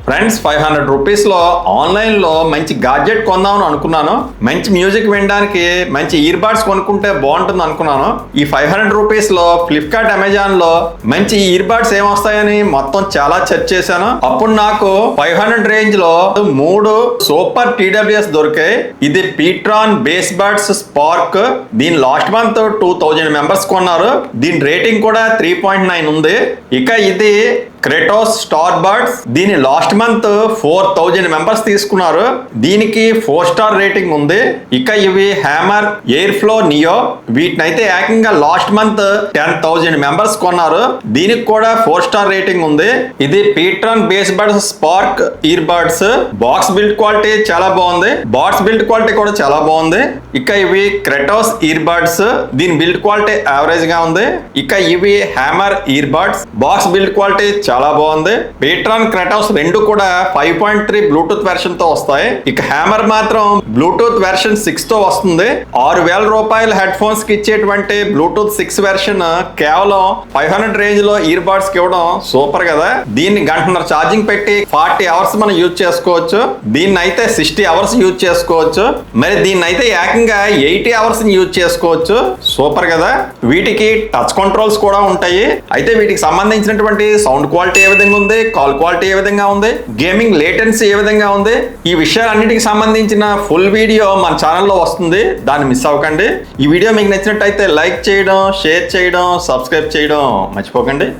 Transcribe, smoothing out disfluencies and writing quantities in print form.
Friends 500 rupees లో online లో మంచి గాడ్జెట్ కొందామని అనుకున్నాను. మంచి మ్యూజిక్ వినడానికి మంచి ఇయర్ బడ్స్ కొనుక్కుంటే బాగుంటుంది అనుకున్నాను. ఈ 500 రూపీస్ లో ఫ్లిప్కార్ట్ అమెజాన్ లో మంచి ఇయర్ బడ్స్ ఏమొస్తాయని మొత్తం చాలా సెర్చ్ చేశాను. అప్పుడు నాకు 500 రేంజ్ లో 3 సూపర్ TWS దొరికాయి. ఇది పీట్రాన్ బేస్ బడ్స్ స్పార్క్. దీని లాస్ట్ మంత్ 2000 మెంబర్స్ కొన్నారు. దీని రేటింగ్ కూడా 3.9 ఉంది. ఇక ఇది క్రెటోస్ స్టార్ బడ్స్. దీని లాస్ట్ మంత్ 4000 మెంబర్స్ తీసుకున్నారు. దీనికి 4 స్టార్ రేటింగ్ ఉంది. ఇక ఇవి హ్యామర్ ఎయిర్ ఫ్లో నియో. వీటినైతే ఏకంగా లాస్ట్ మంత్ 10,000 మెంబర్స్ కొన్నారు. దీనికి కూడా 4 స్టార్ రేటింగ్ ఉంది. ఇది pTron base buds spark ear buds. Box build quality చాలా బాగుంది. బాక్స్ బిల్డ్ క్వాలిటీ కూడా చాలా బాగుంది. ఇక ఇవి క్రెటోస్ ఇయర్ బడ్స్. దీని బిల్డ్ క్వాలిటీ యావరేజ్ గా ఉంది. ఇక ఇవి hammer ear buds. Box build quality చాలా బాగుంది. పీట్రాన్ క్రెటోస్ రెండు కూడా 5.3 బ్లూటూత్ వెర్షన్ తో వస్తాయి. ఇక హ్యామర్ మాత్రం బ్లూటూత్ వెర్షన్ 6 తో వస్తుంది. 6,000 రూపాయల హెడ్ ఫోన్స్ కి ఇచ్చేటువంటి బ్లూటూత్ 6 వెర్షన్ కేవలం 500 రేంజ్ లో ఇయర్ బడ్స్ కి ఇవ్వడం సూపర్ కదా. దీన్ని గంటన్నర ఛార్జింగ్ పెట్టి 40 అవర్స్ మనం యూజ్ చేసుకోవచ్చు. దీన్ని అయితే 60 అవర్స్ యూజ్ చేసుకోవచ్చు. మరి దీన్ని అయితే ఏకంగా 80 అవర్స్ యూజ్ చేసుకోవచ్చు. సూపర్ కదా. వీటికి టచ్ కంట్రోల్స్ కూడా ఉంటాయి. అయితే వీటికి సంబంధించినటువంటి సౌండ్ క్వాలిటీ ఏ విధంగా ఉంది, కాల్ క్వాలిటీ ఏ విధంగా ఉంది, గేమింగ్ లేటెన్సీ ఏ విధంగా ఉంది, ఈ విషయాలన్నిటికి సంబంధించిన ఫుల్ వీడియో మన ఛానల్లో వస్తుంది. దాన్ని మిస్ అవ్వకండి. ఈ వీడియో మీకు నచ్చినట్టయితే లైక్ చేయడం, షేర్ చేయడం, సబ్స్క్రైబ్ చేయడం మర్చిపోకండి.